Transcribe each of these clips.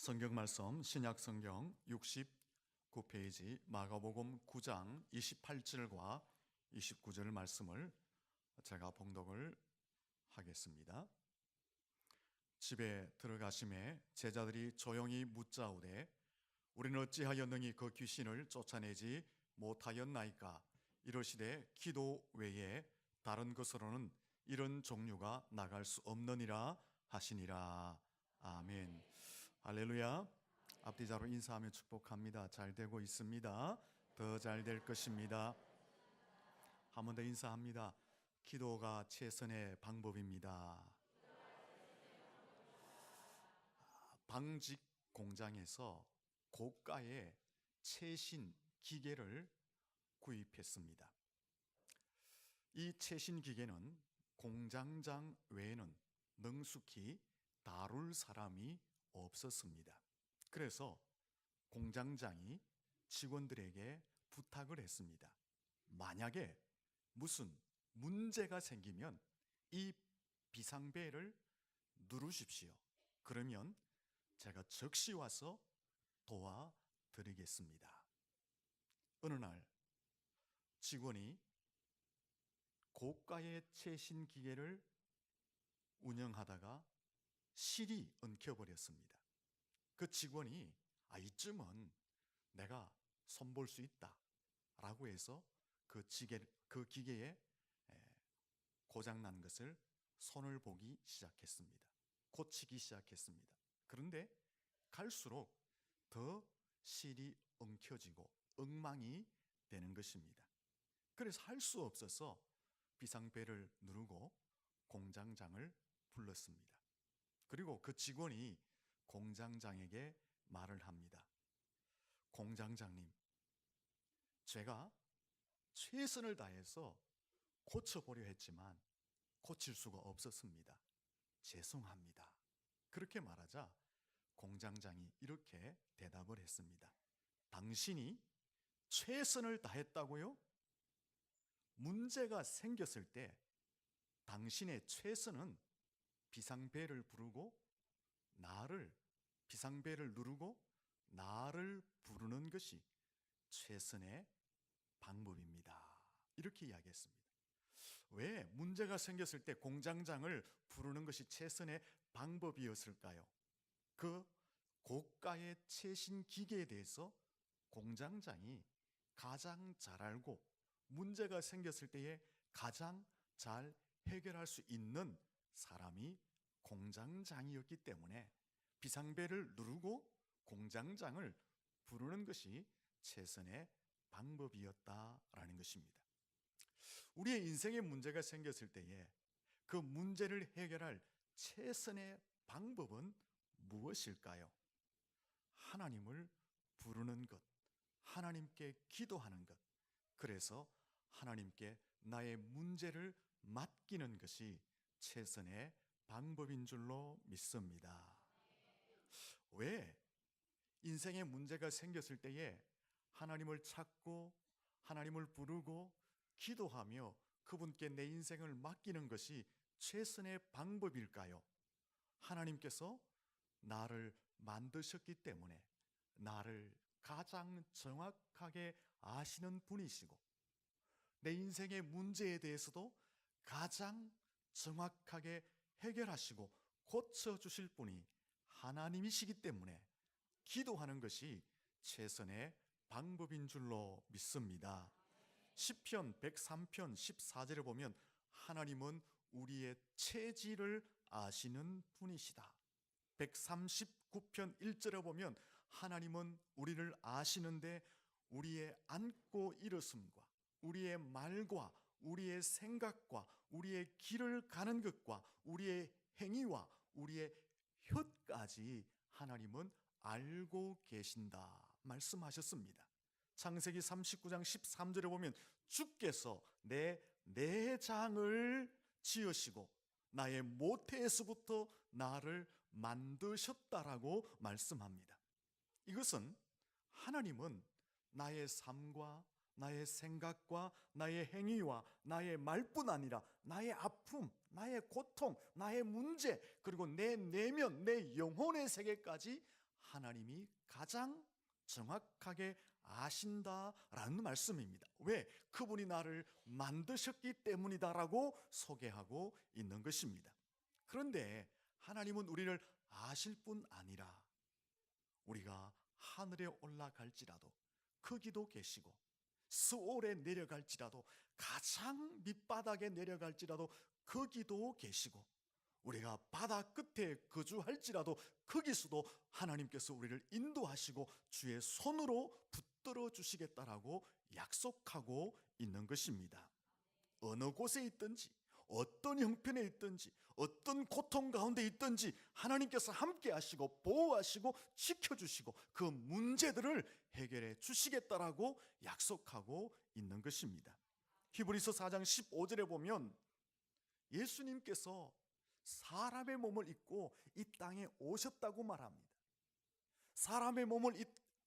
성경 말씀 신약 성경 69페이지 마가복음 9장 28절과 29절 말씀을 제가 봉독을 하겠습니다. 집에 들어가심에 제자들이 조용히 묻자오되 우리는 어찌하여 능히 그 귀신을 쫓아내지 못하였나이까? 이러시되 기도 외에 다른 것으로는 이런 종류가 나갈 수 없느니라 하시니라. 아멘. 할렐루야. 앞뒤자로 인사하며 축복합니다. 잘 되고 있습니다. 더 잘 될 것입니다. 한 번 더 인사합니다. 기도가 최선의 방법입니다. 방직 공장에서 고가의 최신 기계를 구입했습니다. 이 최신 기계는 공장장 외에는 능숙히 다룰 사람이 없었습니다. 그래서 공장장이 직원들에게 부탁을 했습니다. 만약에 무슨 문제가 생기면 이 비상벨을 누르십시오. 그러면 제가 즉시 와서 도와드리겠습니다. 어느 날 직원이 고가의 최신 기계를 운영하다가 실이 엉켜버렸습니다. 그 직원이 이쯤은 내가 손볼 수 있다 라고 해서 그 기계에 고장난 것을 손을 보기 시작했습니다. 고치기 시작했습니다. 그런데 갈수록 더 실이 엉켜지고 엉망이 되는 것입니다. 그래서 할 수 없어서 비상벨을 누르고 공장장을 불렀습니다. 그리고 그 직원이 공장장에게 말을 합니다. 공장장님, 제가 최선을 다해서 고쳐보려 했지만 고칠 수가 없었습니다. 죄송합니다. 그렇게 말하자 공장장이 이렇게 대답을 했습니다. 당신이 최선을 다했다고요? 문제가 생겼을 때 당신의 최선은 비상벨을 부르고 비상벨을 누르고 나를 부르는 것이 최선의 방법입니다. 이렇게 이야기했습니다. 왜 문제가 생겼을 때 공장장을 부르는 것이 최선의 방법이었을까요? 그 고가의 최신 기계에 대해서 공장장이 가장 잘 알고 문제가 생겼을 때에 가장 잘 해결할 수 있는 사람이 공장장이었기 때문에 비상벨을 누르고 공장장을 부르는 것이 최선의 방법이었다라는 것입니다. 우리의 인생에 문제가 생겼을 때에 그 문제를 해결할 최선의 방법은 무엇일까요? 하나님을 부르는 것, 하나님께 기도하는 것, 그래서 하나님께 나의 문제를 맡기는 것이 최선의 방법인 줄로 믿습니다. 왜 인생에 문제가 생겼을 때에 하나님을 찾고 하나님을 부르고 기도하며 그분께 내 인생을 맡기는 것이 최선의 방법일까요? 하나님께서 나를 만드셨기 때문에 나를 가장 정확하게 아시는 분이시고 내 인생의 문제에 대해서도 가장 정확하게 해결하시고 고쳐주실 분이 하나님이시기 때문에 기도하는 것이 최선의 방법인 줄로 믿습니다. 시편 103편 14절에 보면 하나님은 우리의 체질을 아시는 분이시다. 139편 1절에 보면 하나님은 우리를 아시는데 우리의 앉고 일어섬과 우리의 말과 우리의 생각과 우리의 길을 가는 것과 우리의 행위와 우리의 혀까지 하나님은 알고 계신다 말씀하셨습니다. 창세기 39장 13절에 보면 주께서 내 내장을 지으시고 나의 모태에서부터 나를 만드셨다라고 말씀합니다. 이것은 하나님은 나의 삶과 나의 생각과 나의 행위와 나의 말뿐 아니라 나의 아픔, 나의 고통, 나의 문제, 그리고 내 내면, 내 영혼의 세계까지 하나님이 가장 정확하게 아신다라는 말씀입니다. 왜? 그분이 나를 만드셨기 때문이다라고 소개하고 있는 것입니다. 그런데 하나님은 우리를 아실 뿐 아니라 우리가 하늘에 올라갈지라도 거기도 계시고, 스올에 내려갈지라도, 가장 밑바닥에 내려갈지라도 거기도 계시고, 우리가 바다 끝에 거주할지라도 거기서도 하나님께서 우리를 인도하시고 주의 손으로 붙들어 주시겠다라고 약속하고 있는 것입니다. 어느 곳에 있든지, 어떤 형편에 있든지, 어떤 고통 가운데 있든지 하나님께서 함께 하시고 보호하시고 지켜주시고 그 문제들을 해결해 주시겠다라고 약속하고 있는 것입니다. 히브리서 4장 15절에 보면 예수님께서 사람의 몸을 입고 이 땅에 오셨다고 말합니다. 사람의 몸을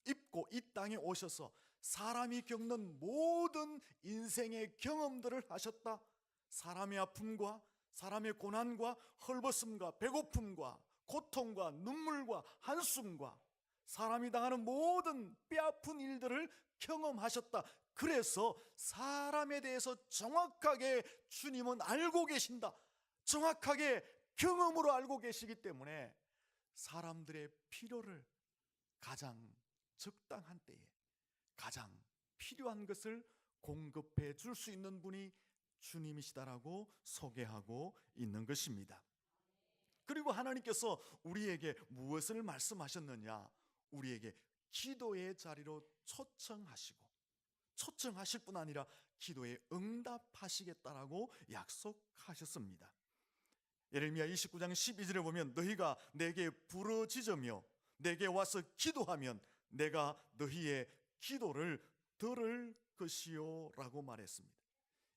입고 이 땅에 오셔서 사람이 겪는 모든 인생의 경험들을 하셨다. 사람의 아픔과 사람의 고난과 헐벗음과 배고픔과 고통과 눈물과 한숨과 사람이 당하는 모든 뼈아픈 일들을 경험하셨다. 그래서 사람에 대해서 정확하게 주님은 알고 계신다. 정확하게 경험으로 알고 계시기 때문에 사람들의 필요를 가장 적당한 때에 가장 필요한 것을 공급해 줄 수 있는 분이 주님이시다라고 소개하고 있는 것입니다. 그리고 하나님께서 우리에게 무엇을 말씀하셨느냐? 우리에게 기도의 자리로 초청하실 뿐 아니라 기도에 응답하시겠다라고 약속하셨습니다. 예레미야 29장 12절에 보면 너희가 내게 부르짖으며 내게 와서 기도하면 내가 너희의 기도를 들을 것이요 라고 말했습니다.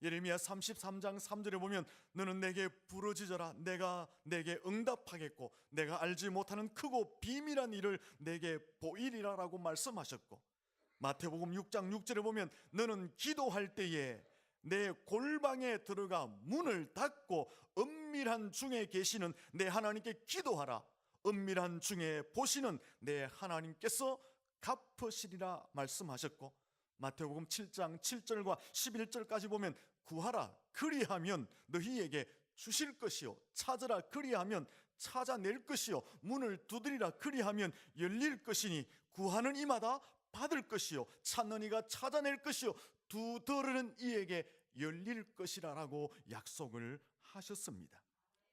예레미야 33장 3절에 보면 너는 내게 부르짖어라 내가 내게 응답하겠고 내가 알지 못하는 크고 비밀한 일을 내게 보이리라 라고 말씀하셨고, 마태복음 6장 6절에 보면 너는 기도할 때에 내 골방에 들어가 문을 닫고 은밀한 중에 계시는 내 하나님께 기도하라. 은밀한 중에 보시는 내 하나님께서 갚으시리라 말씀하셨고, 마태복음 7장 7절과 11절까지 보면 구하라 그리하면 너희에게 주실 것이요 찾으라 그리하면 찾아낼 것이요 문을 두드리라 그리하면 열릴 것이니 구하는 이마다 받을 것이요 찾는 이가 찾아낼 것이요 두드리는 이에게 열릴 것이라라고 약속을 하셨습니다.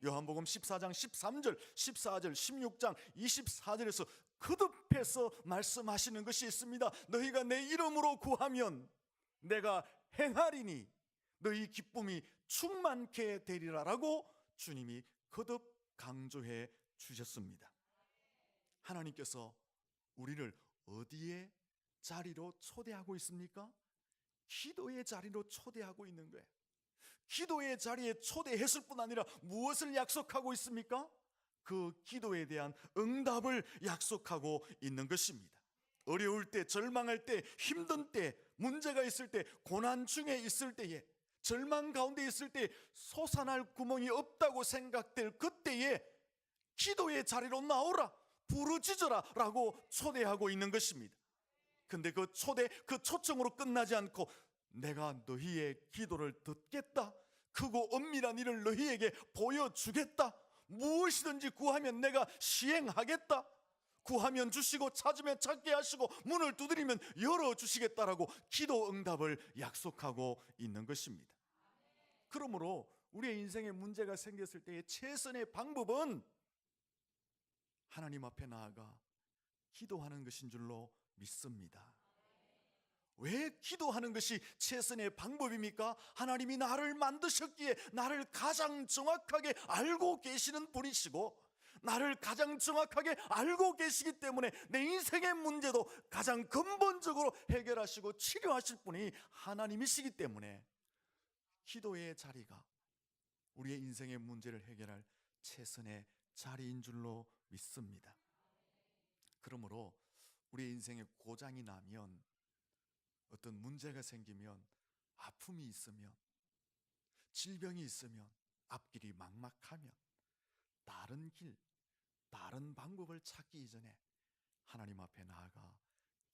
요한복음 14장 13절 14절 16장 24절에서 거듭해서 말씀하시는 것이 있습니다. 너희가 내 이름으로 구하면 내가 행하리니 너희 기쁨이 충만케 되리라라고 주님이 거듭 강조해 주셨습니다. 하나님께서 우리를 어디에 자리로 초대하고 있습니까? 기도의 자리로 초대하고 있는 거예요. 기도의 자리에 초대했을 뿐 아니라 무엇을 약속하고 있습니까? 그 기도에 대한 응답을 약속하고 있는 것입니다. 어려울 때, 절망할 때, 힘든 때, 문제가 있을 때, 고난 중에 있을 때에, 절망 가운데 있을 때 솟아날 구멍이 없다고 생각될 그때에 기도의 자리로 나오라, 부르짖어라 라고 초대하고 있는 것입니다. 근데 그 초청으로 끝나지 않고 내가 너희의 기도를 듣겠다, 크고 엄밀한 일을 너희에게 보여주겠다, 무엇이든지 구하면 내가 시행하겠다, 구하면 주시고 찾으면 찾게 하시고 문을 두드리면 열어주시겠다라고 기도 응답을 약속하고 있는 것입니다. 그러므로 우리의 인생에 문제가 생겼을 때의 최선의 방법은 하나님 앞에 나아가 기도하는 것인 줄로 믿습니다. 왜 기도하는 것이 최선의 방법입니까? 하나님이 나를 만드셨기에 나를 가장 정확하게 알고 계시는 분이시고 나를 가장 정확하게 알고 계시기 때문에 내 인생의 문제도 가장 근본적으로 해결하시고 치료하실 분이 하나님이시기 때문에 기도의 자리가 우리의 인생의 문제를 해결할 최선의 자리인 줄로 믿습니다. 그러므로 우리의 인생에 고장이 나면, 어떤 문제가 생기면, 아픔이 있으면, 질병이 있으면, 앞길이 막막하면 다른 길, 다른 방법을 찾기 이전에 하나님 앞에 나아가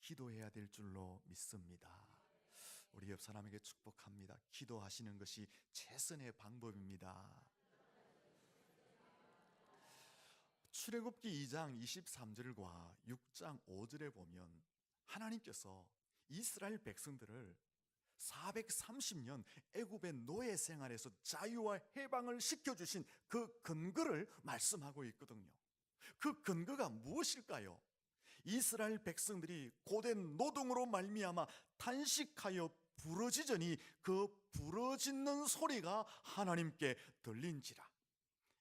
기도해야 될 줄로 믿습니다. 우리 옆 사람에게 축복합니다. 기도하시는 것이 최선의 방법입니다. 출애굽기 2장 23절과 6장 5절에 보면 하나님께서 이스라엘 백성들을 430년 애굽의 노예 생활에서 자유와 해방을 시켜주신 그 근거를 말씀하고 있거든요. 그 근거가 무엇일까요? 이스라엘 백성들이 고된 노동으로 말미암아 탄식하여 부르짖으니 그 부르짖는 소리가 하나님께 들린지라.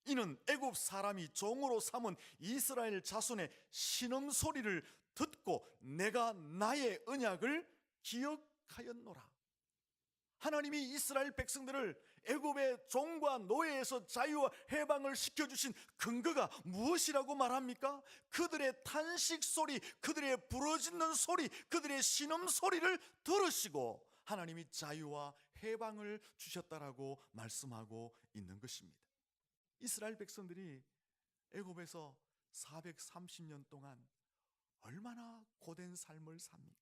이는 애굽 사람이 종으로 삼은 이스라엘 자손의 신음소리를 듣고 내가 나의 언약을 기억하였노라. 하나님이 이스라엘 백성들을 애굽의 종과 노예에서 자유와 해방을 시켜주신 근거가 무엇이라고 말합니까? 그들의 탄식 소리, 그들의 부르짖는 소리, 그들의 신음 소리를 들으시고 하나님이 자유와 해방을 주셨다라고 말씀하고 있는 것입니다. 이스라엘 백성들이 애굽에서 430년 동안 얼마나 고된 삶을 삽니까?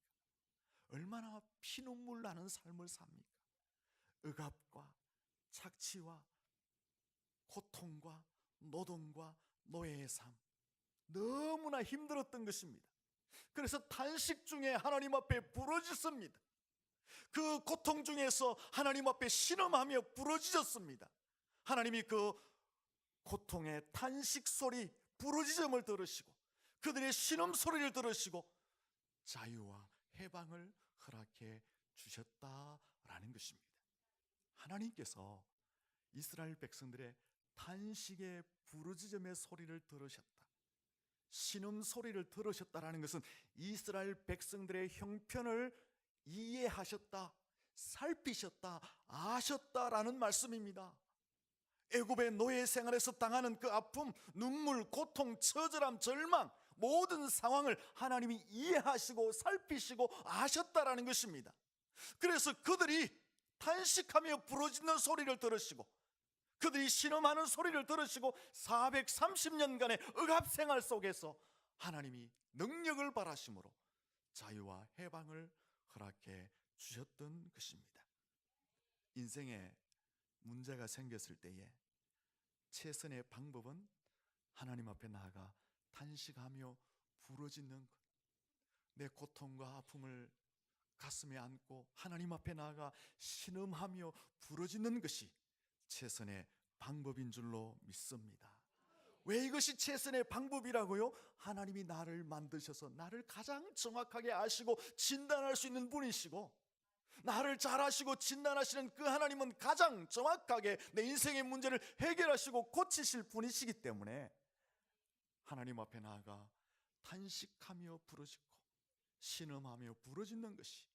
얼마나 피눈물 나는 삶을 삽니까? 억압과 착취와 고통과 노동과 노예의 삶, 너무나 힘들었던 것입니다. 그래서 탄식 중에 하나님 앞에 부르짖습니다. 그 고통 중에서 하나님 앞에 신음하며 부르짖었습니다. 하나님이 그 고통의 탄식 소리, 부르짖음을 들으시고 그들의 신음 소리를 들으시고 자유와 해방을 허락해 주셨다라는 것입니다. 하나님께서 이스라엘 백성들의 탄식의 부르짖음의 소리를 들으셨다, 신음 소리를 들으셨다라는 것은 이스라엘 백성들의 형편을 이해하셨다, 살피셨다, 아셨다라는 말씀입니다. 애굽의 노예 생활에서 당하는 그 아픔, 눈물, 고통, 처절함, 절망, 모든 상황을 하나님이 이해하시고 살피시고 아셨다라는 것입니다. 그래서 그들이 탄식하며 부르짖는 소리를 들으시고 그들이 신음하는 소리를 들으시고 430년간의 억압 생활 속에서 하나님이 능력을 발하심으로 자유와 해방을 허락해 주셨던 것입니다. 인생에 문제가 생겼을 때에 최선의 방법은 하나님 앞에 나아가 탄식하며 부르짖는 것, 내 고통과 아픔을 가슴에 안고 하나님 앞에 나아가 신음하며 부르짖는 것이 최선의 방법인 줄로 믿습니다. 왜 이것이 최선의 방법이라고요? 하나님이 나를 만드셔서 나를 가장 정확하게 아시고 진단할 수 있는 분이시고 나를 잘 아시고 진단하시는 그 하나님은 가장 정확하게 내 인생의 문제를 해결하시고 고치실 분이시기 때문에 하나님 앞에 나아가 탄식하며 부르짖고 신음하며 부르짖는 것이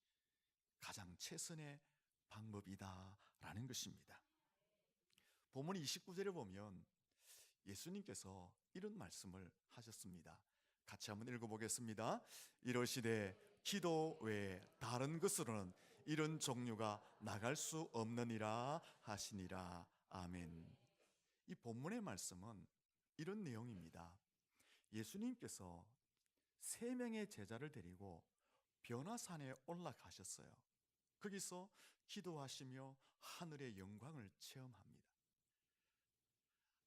가장 최선의 방법이다라는 것입니다. 본문 29절에 보면 예수님께서 이런 말씀을 하셨습니다. 같이 한번 읽어보겠습니다. 이러시되 기도 외에 다른 것으로는 이런 종류가 나갈 수 없느니라 하시니라. 아멘. 이 본문의 말씀은 이런 내용입니다. 예수님께서 3명의 제자를 데리고 변화산에 올라가셨어요. 거기서 기도하시며 하늘의 영광을 체험합니다.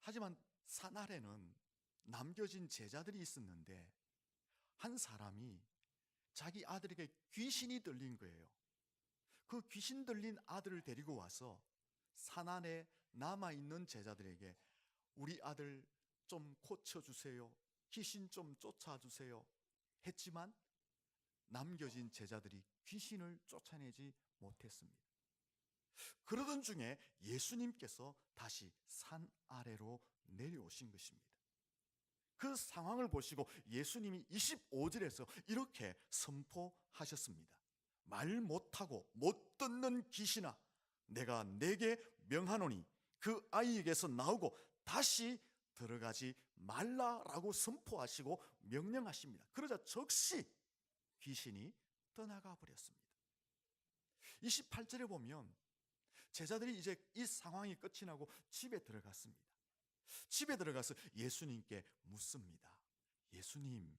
하지만 산 아래는 남겨진 제자들이 있었는데 한 사람이 자기 아들에게 귀신이 들린 거예요. 그 귀신 들린 아들을 데리고 와서 산 안에 남아있는 제자들에게 우리 아들 좀 고쳐주세요, 귀신 좀 쫓아주세요 했지만 남겨진 제자들이 귀신을 쫓아내지 못했습니다. 그러던 중에 예수님께서 다시 산 아래로 내려오신 것입니다. 그 상황을 보시고 예수님이 25절에서 이렇게 선포하셨습니다. 말 못하고 못 듣는 귀신아, 내가 내게 명하노니 그 아이에게서 나오고 다시 들어가지 말라라고 선포하시고 명령하십니다. 그러자 즉시 귀신이 떠나가 버렸습니다. 28절에 보면 제자들이 이제 이 상황이 끝이 나고 집에 들어갔습니다. 집에 들어가서 예수님께 묻습니다. 예수님,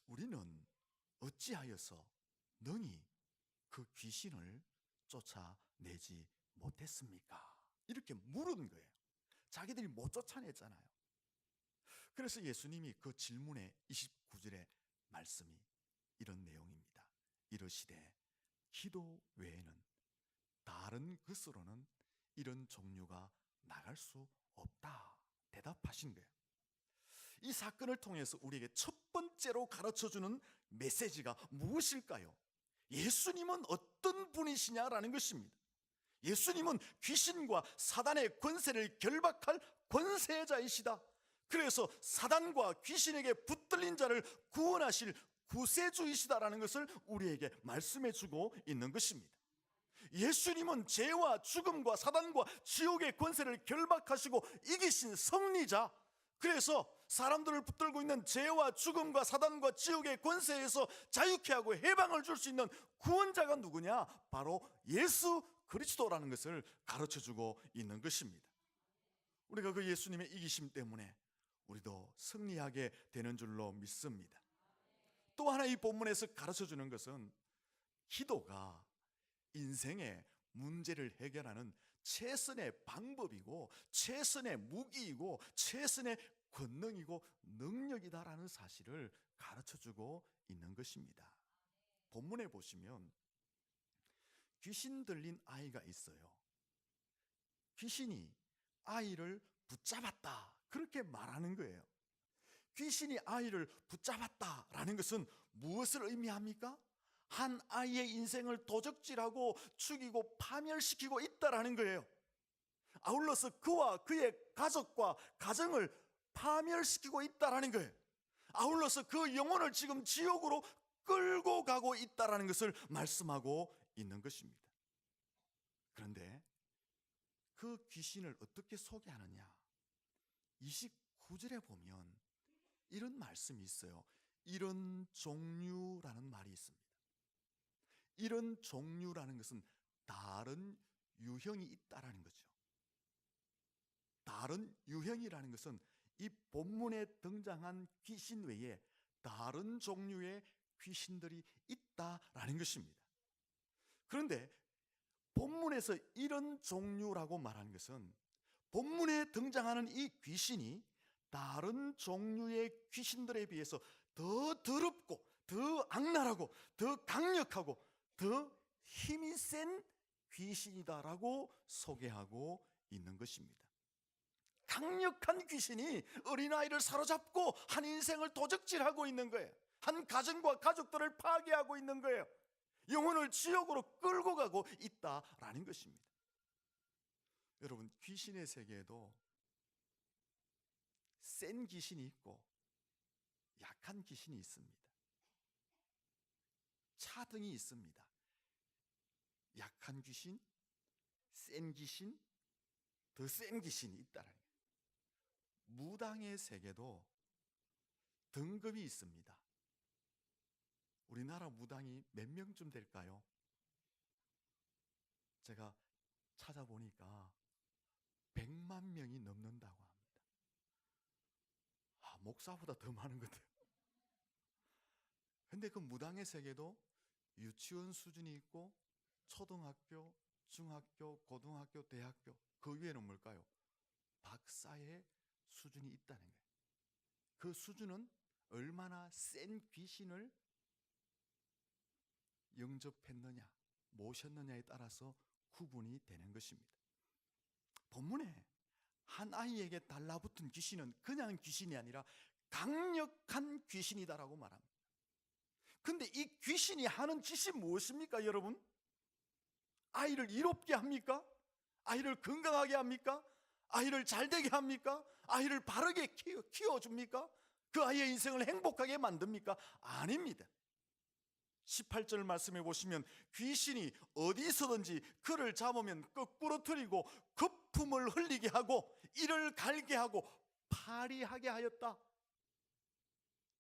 우리는 어찌하여서 능히 그 귀신을 쫓아내지 못했습니까? 이렇게 물은 거예요. 자기들이 못 쫓아냈잖아요. 그래서 예수님이 그 질문에 29절의 말씀이 이런 내용입니다. 이르시되 기도 외에는 다른 것으로는 이런 종류가 나갈 수 없다 대답하신 거예요. 이 사건을 통해서 우리에게 첫 번째로 가르쳐주는 메시지가 무엇일까요? 예수님은 어떤 분이시냐라는 것입니다. 예수님은 귀신과 사단의 권세를 결박할 권세자이시다. 그래서 사단과 귀신에게 붙들린 자를 구원하실 구세주이시다라는 것을 우리에게 말씀해 주고 있는 것입니다. 예수님은 죄와 죽음과 사단과 지옥의 권세를 결박하시고 이기신 승리자, 그래서 사람들을 붙들고 있는 죄와 죽음과 사단과 지옥의 권세에서 자유케 하고 해방을 줄 수 있는 구원자가 누구냐? 바로 예수 그리스도라는 것을 가르쳐주고 있는 것입니다. 우리가 그 예수님의 이기심 때문에 우리도 승리하게 되는 줄로 믿습니다. 또 하나 이 본문에서 가르쳐주는 것은 기도가 인생의 문제를 해결하는 최선의 방법이고 최선의 무기이고 최선의 권능이고 능력이다라는 사실을 가르쳐주고 있는 것입니다. 본문에 보시면 귀신 들린 아이가 있어요. 귀신이 아이를 붙잡았다 그렇게 말하는 거예요. 귀신이 아이를 붙잡았다라는 것은 무엇을 의미합니까? 한 아이의 인생을 도적질하고 죽이고 파멸시키고 있다라는 거예요. 아울러서 그와 그의 가족과 가정을 파멸시키고 있다라는 거예요. 아울러서 그 영혼을 지금 지옥으로 끌고 가고 있다라는 것을 말씀하고 있는 것입니다. 그런데 그 귀신을 어떻게 소개하느냐? 29절에 보면 이런 말씀이 있어요. 이런 종류라는 말이 있습니다. 이런 종류라는 것은 다른 유형이 있다라는 거죠. 다른 유형이라는 것은 이 본문에 등장한 귀신 외에 다른 종류의 귀신들이 있다라는 것입니다. 그런데 본문에서 이런 종류라고 말하는 것은 본문에 등장하는 이 귀신이 다른 종류의 귀신들에 비해서 더 더럽고 더 악랄하고 더 강력하고 더 힘이 센 귀신이다라고 소개하고 있는 것입니다. 강력한 귀신이 어린아이를 사로잡고 한 인생을 도적질하고 있는 거예요. 한 가정과 가족들을 파괴하고 있는 거예요. 영혼을 지옥으로 끌고 가고 있다라는 것입니다. 여러분, 귀신의 세계에도 센 귀신이 있고 약한 귀신이 있습니다. 차등이 있습니다. 약한 귀신, 센 귀신, 더 센 귀신이 있다는 거예요. 무당의 세계도 등급이 있습니다. 우리나라 무당이 몇 명쯤 될까요? 제가 찾아보니까 100만 명이 넘는다고 합니다. 목사보다 더 많은 것 같아요. 근데 그 무당의 세계도 유치원 수준이 있고 초등학교, 중학교, 고등학교, 대학교, 그 위에는 뭘까요? 박사의 수준이 있다는 거예요. 그 수준은 얼마나 센 귀신을 영접했느냐, 모셨느냐에 따라서 구분이 되는 것입니다. 본문에 한 아이에게 달라붙은 귀신은 그냥 귀신이 아니라 강력한 귀신이다라고 말합니다. 근데 이 귀신이 하는 짓이 무엇입니까, 여러분? 아이를 이롭게 합니까? 아이를 건강하게 합니까? 아이를 잘되게 합니까? 아이를 바르게 키워줍니까? 그 아이의 인생을 행복하게 만듭니까? 아닙니다. 18절 말씀해 보시면 귀신이 어디서든지 그를 잡으면 거꾸로 틀리고 거품을 흘리게 하고 이를 갈게 하고 파리하게 하였다.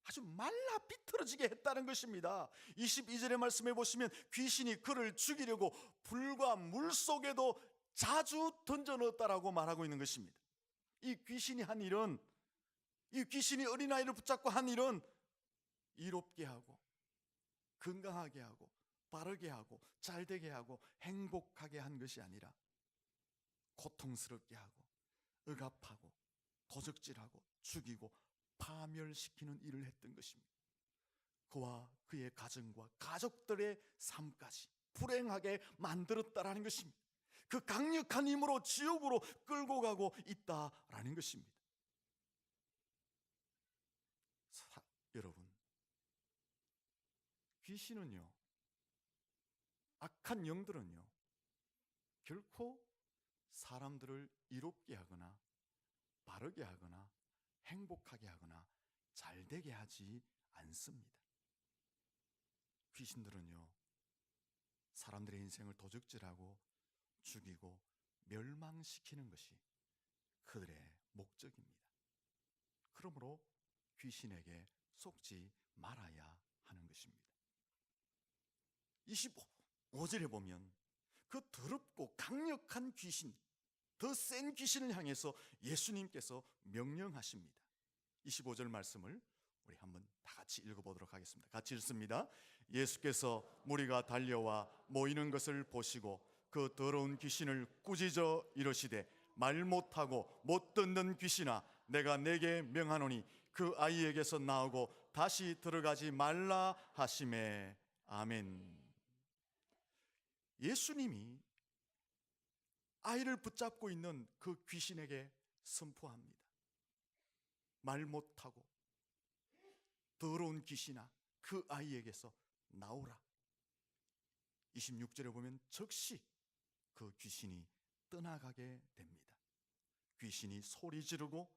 아주 말라 비틀어지게 했다는 것입니다. 22절의 말씀해 보시면 귀신이 그를 죽이려고 불과 물 속에도 자주 던져 넣었다라고 말하고 있는 것입니다. 이 귀신이 한 일은, 이 귀신이 어린아이를 붙잡고 한 일은 이롭게 하고 건강하게 하고 바르게 하고 잘되게 하고 행복하게 한 것이 아니라 고통스럽게 하고 억압하고 도적질하고 죽이고 파멸시키는 일을 했던 것입니다. 그와 그의 가정과 가족들의 삶까지 불행하게 만들었다라는 것입니다. 그 강력한 힘으로 지옥으로 끌고 가고 있다라는 것입니다. 여러분, 귀신은요, 악한 영들은요, 결코 사람들을 이롭게 하거나 바르게 하거나 행복하게 하거나 잘되게 하지 않습니다. 귀신들은요, 사람들의 인생을 도적질하고 죽이고 멸망시키는 것이 그들의 목적입니다. 그러므로 귀신에게 속지 말아야 하는 것입니다. 25절에 보면 그 더럽고 강력한 귀신, 더 센 귀신을 향해서 예수님께서 명령하십니다. 25절 말씀을 우리 한번 다 같이 읽어보도록 하겠습니다. 같이 읽습니다. 예수께서 무리가 달려와 모이는 것을 보시고 그 더러운 귀신을 꾸짖어 이르시되 말 못하고 못 듣는 귀신아, 내가 내게 명하노니 그 아이에게서 나오고 다시 들어가지 말라 하시매. 아멘. 예수님이 아이를 붙잡고 있는 그 귀신에게 선포합니다. 말 못하고 더러운 귀신아, 그 아이에게서 나오라. 26절에 보면 즉시 그 귀신이 떠나가게 됩니다. 귀신이 소리 지르고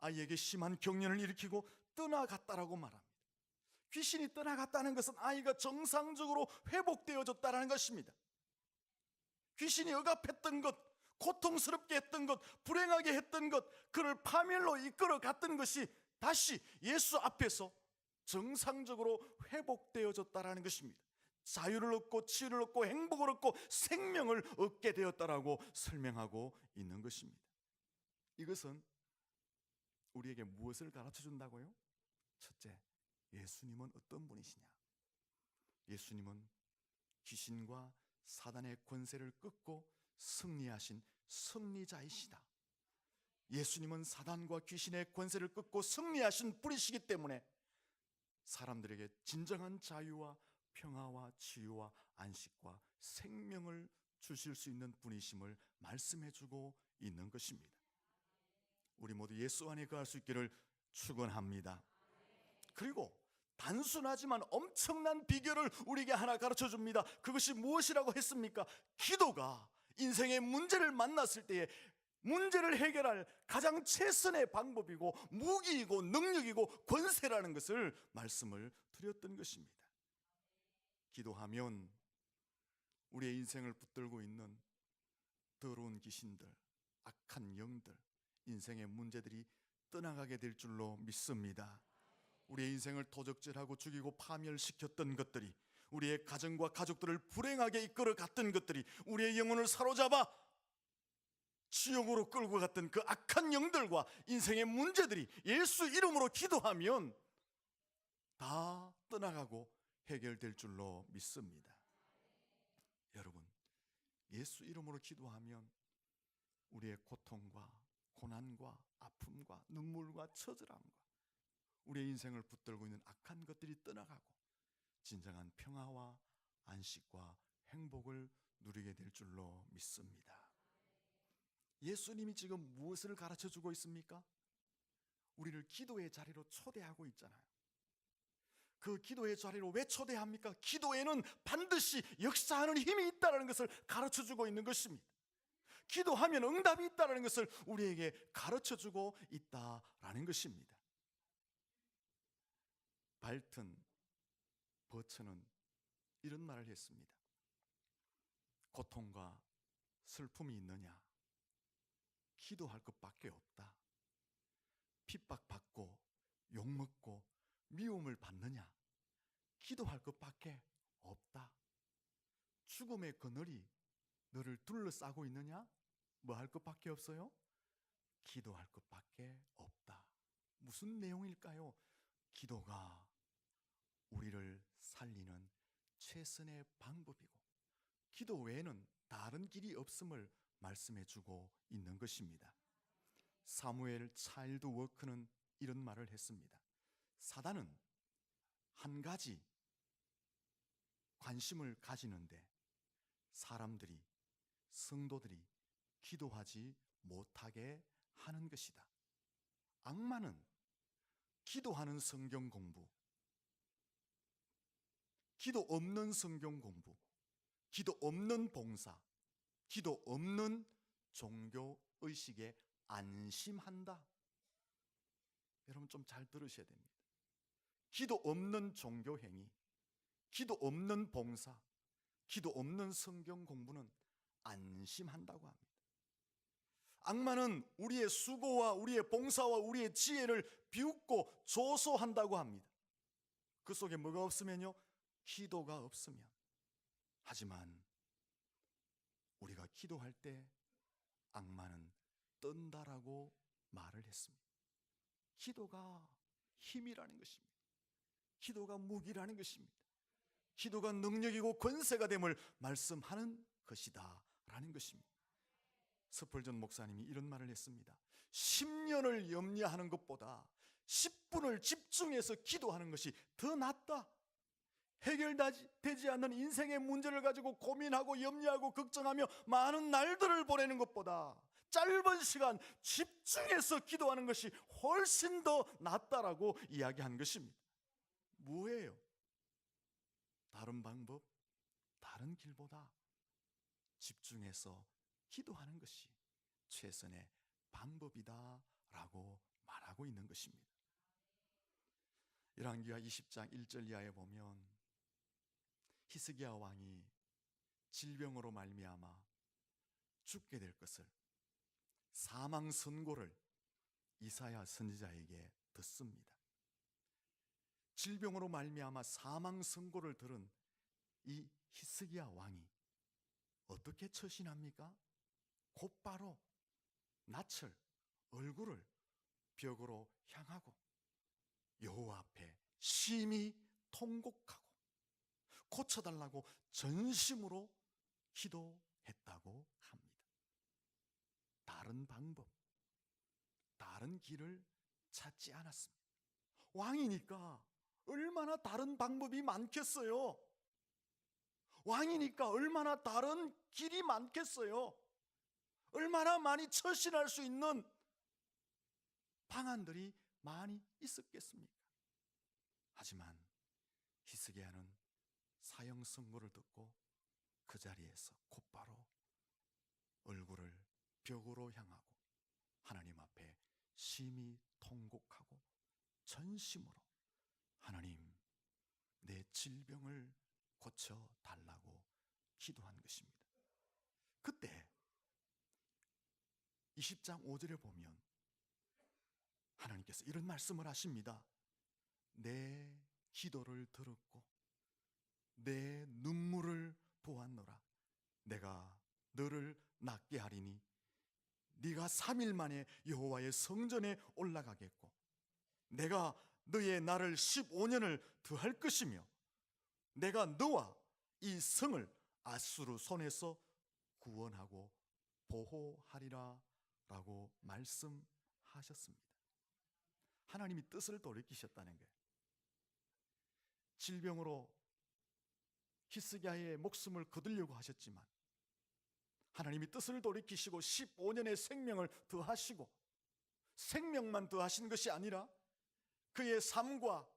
아이에게 심한 경련을 일으키고 떠나갔다라고 말합니다. 귀신이 떠나갔다는 것은 아이가 정상적으로 회복되어졌다는 것입니다. 귀신이 억압했던 것, 고통스럽게 했던 것, 불행하게 했던 것, 그를 파멸로 이끌어 갔던 것이 다시 예수 앞에서 정상적으로 회복되어졌다는 것입니다. 자유를 얻고 치유를 얻고 행복을 얻고 생명을 얻게 되었다라고 설명하고 있는 것입니다. 이것은 우리에게 무엇을 가르쳐 준다고요? 첫째, 예수님은 어떤 분이시냐? 예수님은 귀신과 사단의 권세를 끊고 승리하신 승리자이시다. 예수님은 사단과 귀신의 권세를 끊고 승리하신 분이시기 때문에 사람들에게 진정한 자유와 평화와 치유와 안식과 생명을 주실 수 있는 분이심을 말씀해주고 있는 것입니다. 우리 모두 예수 안에 거할 수 있기를 축원합니다. 그리고 단순하지만 엄청난 비결을 우리에게 하나 가르쳐 줍니다. 그것이 무엇이라고 했습니까? 기도가 인생의 문제를 만났을 때에 문제를 해결할 가장 최선의 방법이고 무기이고 능력이고 권세라는 것을 말씀을 드렸던 것입니다. 기도하면 우리의 인생을 붙들고 있는 더러운 귀신들, 악한 영들, 인생의 문제들이 떠나가게 될 줄로 믿습니다. 우리의 인생을 도적질하고 죽이고 파멸시켰던 것들이, 우리의 가정과 가족들을 불행하게 이끌어 갔던 것들이, 우리의 영혼을 사로잡아 지옥으로 끌고 갔던 그 악한 영들과 인생의 문제들이 예수 이름으로 기도하면 다 떠나가고 해결될 줄로 믿습니다. 여러분, 예수 이름으로 기도하면 우리의 고통과 고난과 아픔과 눈물과 처절함과 우리의 인생을 붙들고 있는 악한 것들이 떠나가고 진정한 평화와 안식과 행복을 누리게 될 줄로 믿습니다. 예수님이 지금 무엇을 가르쳐 주고 있습니까? 우리를 기도의 자리로 초대하고 있잖아요. 그 기도의 자리로 왜 초대합니까? 기도에는 반드시 역사하는 힘이 있다는 것을 가르쳐 주고 있는 것입니다. 기도하면 응답이 있다는 것을 우리에게 가르쳐 주고 있다라는 것입니다. 발튼 버처는 이런 말을 했습니다. 고통과 슬픔이 있느냐? 기도할 것밖에 없다. 핍박받고 욕먹고 미움을 받느냐? 기도할 것밖에 없다. 죽음의 그늘이 너를 둘러싸고 있느냐? 뭐 할 것밖에 없어요? 기도할 것밖에 없다. 무슨 내용일까요? 기도가 우리를 살리는 최선의 방법이고 기도 외에는 다른 길이 없음을 말씀해 주고 있는 것입니다. 사무엘 차일드 워크는 이런 말을 했습니다. 사단은 한 가지 관심을 가지는데 사람들이, 성도들이 기도하지 못하게 하는 것이다. 악마는 기도하는 성경 공부, 기도 없는 성경 공부, 기도 없는 봉사, 기도 없는 종교 의식에 안심한다. 여러분 좀 잘 들으셔야 됩니다. 기도 없는 종교 행위, 기도 없는 봉사, 기도 없는 성경 공부는 안심한다고 합니다. 악마는 우리의 수고와 우리의 봉사와 우리의 지혜를 비웃고 조소한다고 합니다. 그 속에 뭐가 없으면요? 기도가 없으면. 하지만 우리가 기도할 때 악마는 뜬다라고 말을 했습니다. 기도가 힘이라는 것입니다. 기도가 무기라는 것입니다. 기도가 능력이고 권세가 됨을 말씀하는 것이다 라는 것입니다. 스펄전 목사님이 이런 말을 했습니다. 10년을 염려하는 것보다 10분을 집중해서 기도하는 것이 더 낫다. 해결되지 않는 인생의 문제를 가지고 고민하고 염려하고 걱정하며 많은 날들을 보내는 것보다 짧은 시간 집중해서 기도하는 것이 훨씬 더 낫다라고 이야기한 것입니다. 뭐예요? 다른 방법, 다른 길보다 집중해서 기도하는 것이 최선의 방법이다라고 말하고 있는 것입니다. 열왕기하 20장 1절 이하에 보면 히스기야 왕이 질병으로 말미암아 죽게 될 것을 사망 선고를 이사야 선지자에게 듣습니다. 질병으로 말미암아 사망 선고를 들은 이 히스기야 왕이 어떻게 처신합니까? 곧바로 낯을 얼굴을 벽으로 향하고 여호와 앞에 심히 통곡하고 고쳐달라고 전심으로 기도했다고 합니다. 다른 방법, 다른 길을 찾지 않았습니다. 왕이니까 얼마나 다른 방법이 많겠어요. 왕이니까 얼마나 다른 길이 많겠어요. 얼마나 많이 처신할 수 있는 방안들이 많이 있었겠습니까? 하지만 히스기야는 사형 선고를 듣고 그 자리에서 곧바로 얼굴을 벽으로 향하고 하나님 앞에 심히 통곡하고 전심으로 하나님, 내 질병을 고쳐달라고 기도한 것입니다. 그때 20장 5절에 보면 하나님께서 이런 말씀을 하십니다. 내 기도를 들었고 내 눈물을 보았노라. 내가 너를 낫게 하리니 네가 3일 만에 여호와의 성전에 올라가겠고 내가 너의 날을 15년을 더할 것이며 내가 너와 이 성을 아수르 손에서 구원하고 보호하리라 라고 말씀하셨습니다. 하나님이 뜻을 돌이키셨다는 거예요. 질병으로 히스기야의 목숨을 거두려고 하셨지만 하나님이 뜻을 돌이키시고 15년의 생명을 더하시고 생명만 더하신 것이 아니라 그의 삶과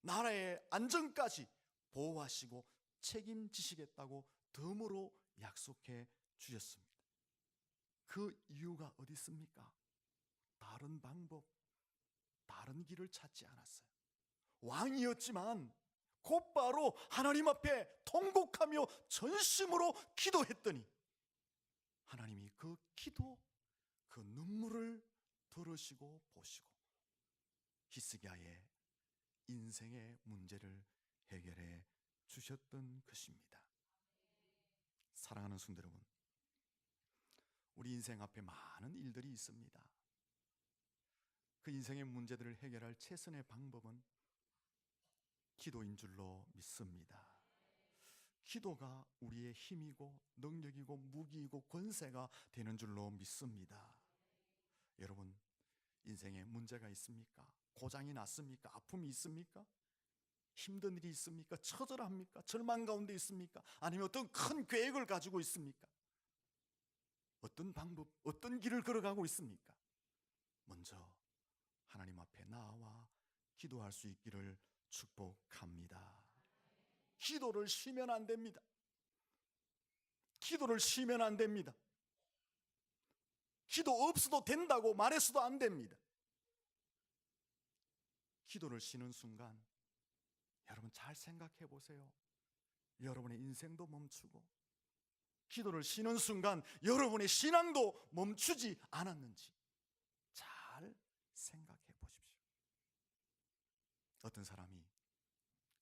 나라의 안전까지 보호하시고 책임지시겠다고 덤으로 약속해 주셨습니다. 그 이유가 어디 있습니까? 다른 방법, 다른 길을 찾지 않았어요. 왕이었지만 곧바로 하나님 앞에 통곡하며 전심으로 기도했더니 하나님이 그 기도, 그 눈물을 들으시고 보시고 히스기야의 인생의 문제를 해결해 주셨던 것입니다. 사랑하는 성도 여러분, 우리 인생 앞에 많은 일들이 있습니다. 그 인생의 문제들을 해결할 최선의 방법은 기도인 줄로 믿습니다. 기도가 우리의 힘이고 능력이고 무기이고 권세가 되는 줄로 믿습니다. 여러분, 인생에 문제가 있습니까? 고장이 났습니까? 아픔이 있습니까? 힘든 일이 있습니까? 처절합니까? 절망 가운데 있습니까? 아니면 어떤 큰 계획을 가지고 있습니까? 어떤 방법, 어떤 길을 걸어가고 있습니까? 먼저 하나님 앞에 나와 기도할 수 있기를 축복합니다. 기도를 쉬면 안 됩니다. 기도를 쉬면 안 됩니다. 기도 없어도 된다고 말해서도 안 됩니다. 기도를 쉬는 순간 여러분 잘 생각해 보세요. 여러분의 인생도 멈추고 기도를 쉬는 순간 여러분의 신앙도 멈추지 않았는지 잘 생각해 보십시오. 어떤 사람이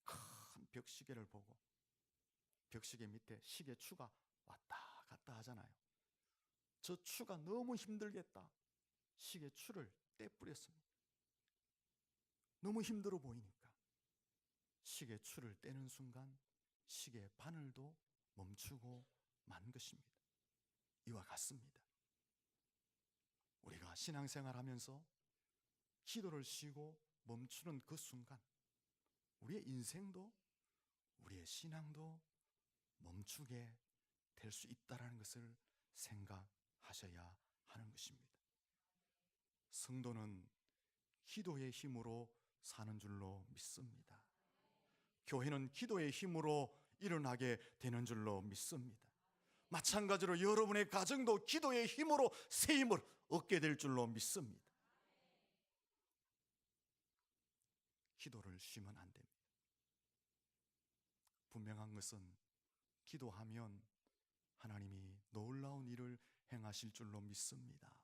큰 벽시계를 보고 벽시계 밑에 시계 추가 왔다 갔다 하잖아요. 저 추가 너무 힘들겠다. 시계 추를 떼뿌렸습니다. 너무 힘들어 보이니까 시계 추를 떼는 순간 시계 바늘도 멈추고 만 것입니다. 이와 같습니다. 우리가 신앙생활하면서 기도를 쉬고 멈추는 그 순간 우리의 인생도 우리의 신앙도 멈추게 될 수 있다는 것을 생각하셔야 하는 것입니다. 성도는 기도의 힘으로 사는 줄로 믿습니다. 교회는 기도의 힘으로 일어나게 되는 줄로 믿습니다. 마찬가지로 여러분의 가정도 기도의 힘으로 새 힘을 얻게 될 줄로 믿습니다. 기도를 쉬면 안 됩니다. 분명한 것은 기도하면 하나님이 놀라운 일을 행하실 줄로 믿습니다.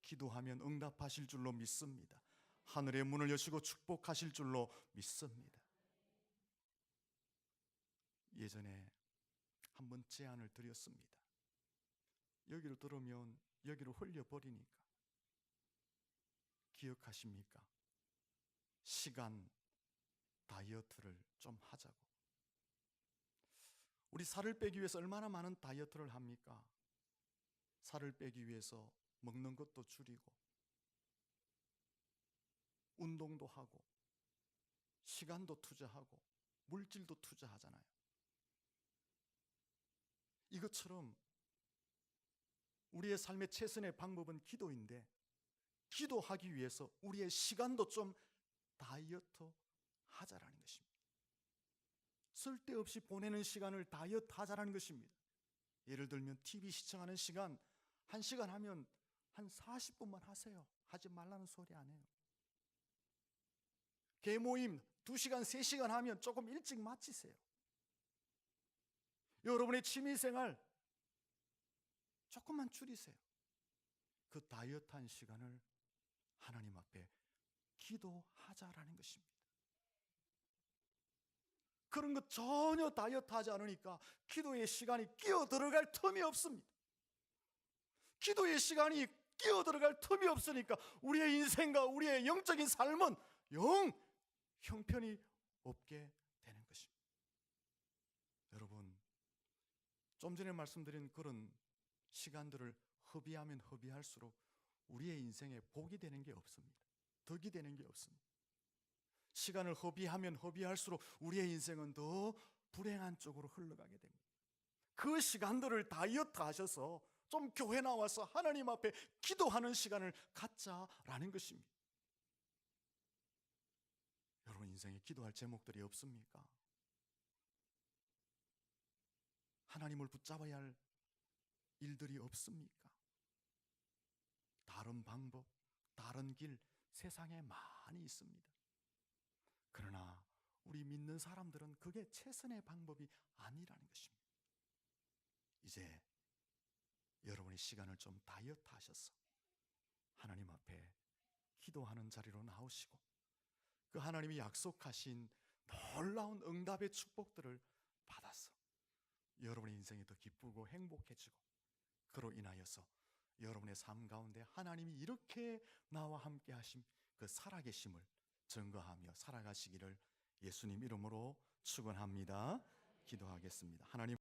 기도하면 응답하실 줄로 믿습니다. 하늘의 문을 여시고 축복하실 줄로 믿습니다. 예전에 한번 제안을 드렸습니다. 여기를 들으면 여기로 흘려버리니까 기억하십니까? 시간 다이어트를 좀 하자고. 우리 살을 빼기 위해서 얼마나 많은 다이어트를 합니까? 살을 빼기 위해서 먹는 것도 줄이고 운동도 하고 시간도 투자하고 물질도 투자하잖아요. 이것처럼 우리의 삶의 최선의 방법은 기도인데 기도하기 위해서 우리의 시간도 좀 다이어트 하자라는 것입니다. 쓸데없이 보내는 시간을 다이어트 하자라는 것입니다. 예를 들면 TV 시청하는 시간 1시간 하면 한 40분만 하세요. 하지 말라는 소리 안 해요. 개모임 2시간 3시간 하면 조금 일찍 마치세요. 여러분의 취미생활 조금만 줄이세요. 그 다이어트한 시간을 하나님 앞에 기도하자라는 것입니다. 그런 것 전혀 다이어트 하지 않으니까 기도의 시간이 끼어 들어갈 틈이 없습니다. 기도의 시간이 끼어 들어갈 틈이 없으니까 우리의 인생과 우리의 영적인 삶은 영 형편이 없게 되는 것입니다. 여러분, 좀 전에 말씀드린 그런 시간들을 허비하면 허비할수록 우리의 인생에 복이 되는 게 없습니다. 덕이 되는 게 없습니다. 시간을 허비하면 허비할수록 우리의 인생은 더 불행한 쪽으로 흘러가게 됩니다. 그 시간들을 다이어트 하셔서 좀 교회 나와서 하나님 앞에 기도하는 시간을 갖자라는 것입니다. 여러분 인생에 기도할 제목들이 없습니까? 하나님을 붙잡아야 할 일들이 없습니까? 다른 방법, 다른 길 세상에 많이 있습니다. 그러나 우리 믿는 사람들은 그게 최선의 방법이 아니라는 것입니다. 이제 여러분의 시간을 좀 다이어트 하셔서 하나님 앞에 기도하는 자리로 나오시고 그 하나님이 약속하신 놀라운 응답의 축복들을 받아서 여러분의 인생이 더 기쁘고 행복해지고 그로 인하여서 여러분의 삶 가운데 하나님이 이렇게 나와 함께 하신 그 살아계심을 증거하며 살아가시기를 예수님 이름으로 축원합니다. 기도하겠습니다. 하나님